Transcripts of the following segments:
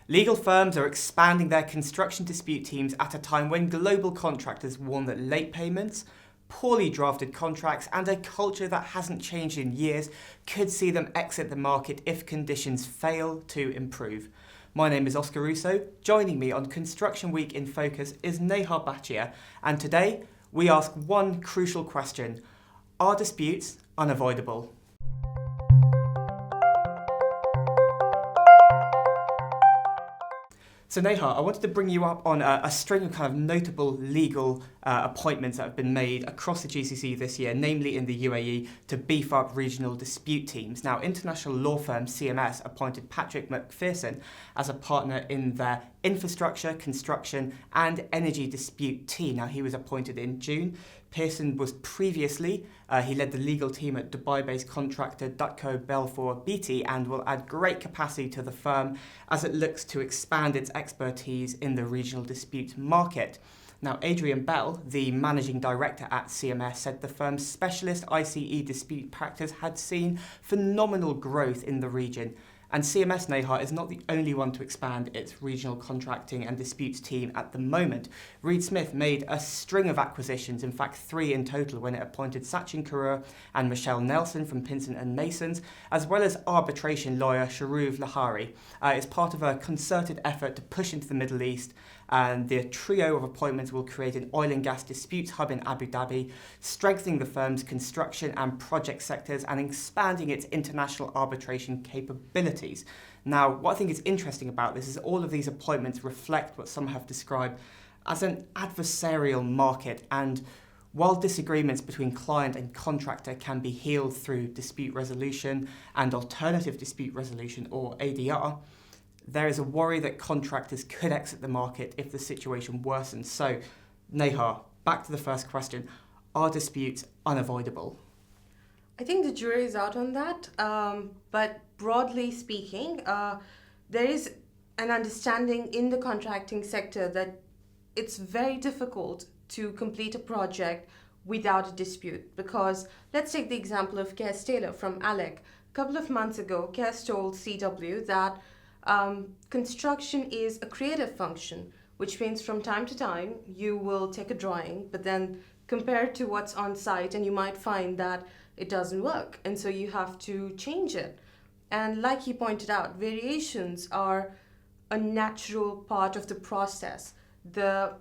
Legal firms are expanding their construction dispute teams at a time when global contractors warn that late payments, poorly drafted contracts, and a culture that hasn't changed in years could see them exit the market if conditions fail to improve. My name is Oscar Russo. Joining me on Construction Week in Focus is Neha Bhatia, and today we ask one crucial question: are disputes unavoidable? So Neha, I wanted to bring you up on a string of kind of notable legal appointments that have been made across the GCC this year, namely in the UAE, to beef up regional dispute teams. Now, international law firm CMS appointed Patrick McPherson as a partner in their infrastructure, construction and energy dispute team. Now, he was appointed in June. Pearson was previously, he led the legal team at Dubai-based contractor Dutco Balfour Beatty and will add great capacity to the firm as it looks to expand its expertise in the regional dispute market. Now, Adrian Bell, the managing director at CMS, said the firm's specialist ICE dispute practice had seen phenomenal growth in the region. And CMS, Neha, is not the only one to expand its regional contracting and disputes team at the moment. Reed Smith made a string of acquisitions, in fact 3 in total, when it appointed Sachin Kerur and Michelle Nelson from Pinsent Masons, as well as arbitration lawyer Shourav Lahiri. It's part of a concerted effort to push into the Middle East, and the trio of appointments will create an oil and gas disputes hub in Abu Dhabi, strengthening the firm's construction and project sectors and expanding its international arbitration capabilities. Now, what I think is interesting about this is all of these appointments reflect what some have described as an adversarial market, and while disagreements between client and contractor can be healed through dispute resolution and alternative dispute resolution, or ADR, there is a worry that contractors could exit the market if the situation worsens. So, Neha, back to the first question: are disputes unavoidable? I think the jury is out on that, but broadly speaking, there is an understanding in the contracting sector that it's very difficult to complete a project without a dispute. Because let's take the example of Kes Taylor from ALEC. A couple of months ago, Kes told CW that construction is a creative function, which means from time to time you will take a drawing, but then compare it to what's on site and you might find that it doesn't work, and so you have to change it. And like he pointed out, variations are a natural part of the process. The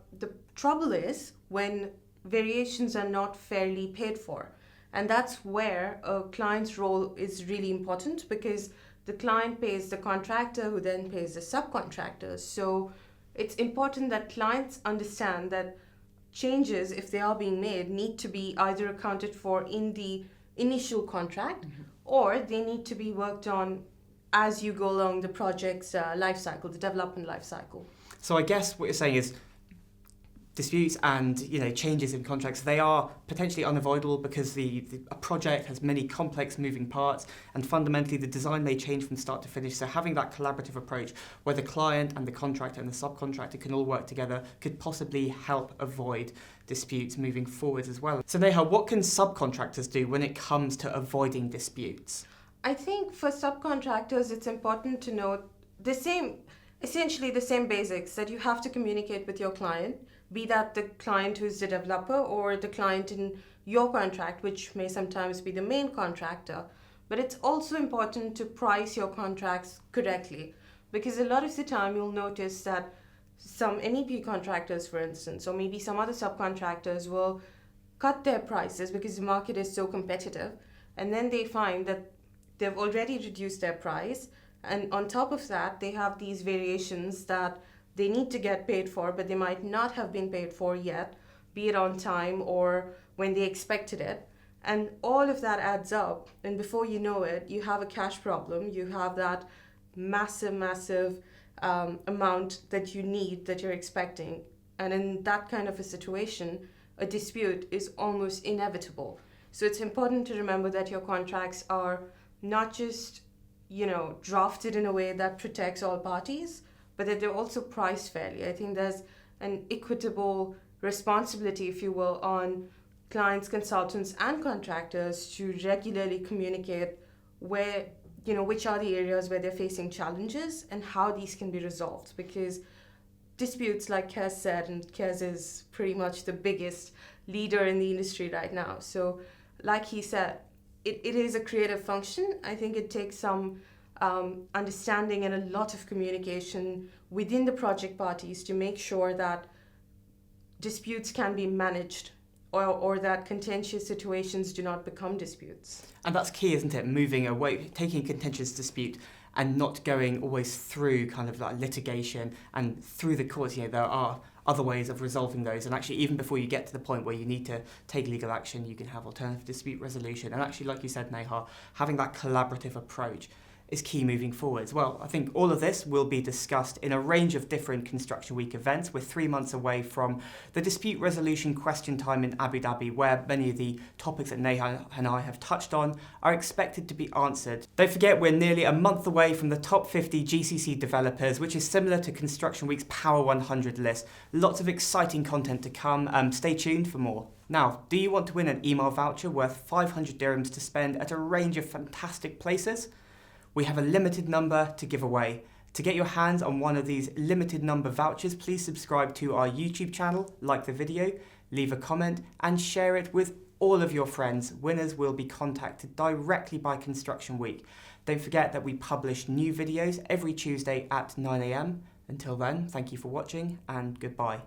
trouble is when variations are not fairly paid for, and that's where a client's role is really important, because the client pays the contractor, who then pays the subcontractors. So it's important that clients understand that changes, if they are being made, need to be either accounted for in the initial contract, or they need to be worked on as you go along the project's life cycle, the development life cycle. So I guess what you're saying is disputes and changes in contracts, they are potentially unavoidable because a project has many complex moving parts, and fundamentally the design may change from start to finish. So having that collaborative approach where the client and the contractor and the subcontractor can all work together could possibly help avoid disputes moving forward as well. So Neha, what can subcontractors do when it comes to avoiding disputes? I think for subcontractors it's important to note essentially the same basics, that you have to communicate with your client, be that the client who's the developer or the client in your contract, which may sometimes be the main contractor. But it's also important to price your contracts correctly, because a lot of the time you'll notice that some NEP contractors, for instance, or maybe some other subcontractors will cut their prices because the market is so competitive, and then they find that they've already reduced their price, and on top of that they have these variations that they need to get paid for, but they might not have been paid for yet, be it on time or when they expected it. And all of that adds up, and before you know it, you have a cash problem. You have that massive amount that you need, that you're expecting. And in that kind of a situation, a dispute is almost inevitable. So it's important to remember that your contracts are not just, drafted in a way that protects all parties, but that they're also priced fairly. I think there's an equitable responsibility, if you will, on clients, consultants, and contractors to regularly communicate where which are the areas where they're facing challenges and how these can be resolved. Because disputes, like Kez said, and Kez is pretty much the biggest leader in the industry right now. So, like he said, it is a creative function. I think it takes some understanding and a lot of communication within the project parties to make sure that disputes can be managed, or that contentious situations do not become disputes. And that's key, isn't it? Moving away, taking a contentious dispute and not going always through kind of like litigation and through the courts. There are other ways of resolving those. And actually, even before you get to the point where you need to take legal action, you can have alternative dispute resolution. And actually, like you said, Neha, having that collaborative approach is key moving forwards. Well, I think all of this will be discussed in a range of different Construction Week events. We're 3 months away from the dispute resolution question time in Abu Dhabi, where many of the topics that Neha and I have touched on are expected to be answered. Don't forget, we're nearly a month away from the top 50 GCC developers, which is similar to Construction Week's Power 100 list. Lots of exciting content to come. Stay tuned for more. Now, do you want to win an email voucher worth 500 dirhams to spend at a range of fantastic places? We have a limited number to give away. To get your hands on one of these limited number vouchers, please subscribe to our YouTube channel, like the video, leave a comment, and share it with all of your friends. Winners will be contacted directly by Construction Week. Don't forget that we publish new videos every Tuesday at 9 AM. Until then, thank you for watching and goodbye.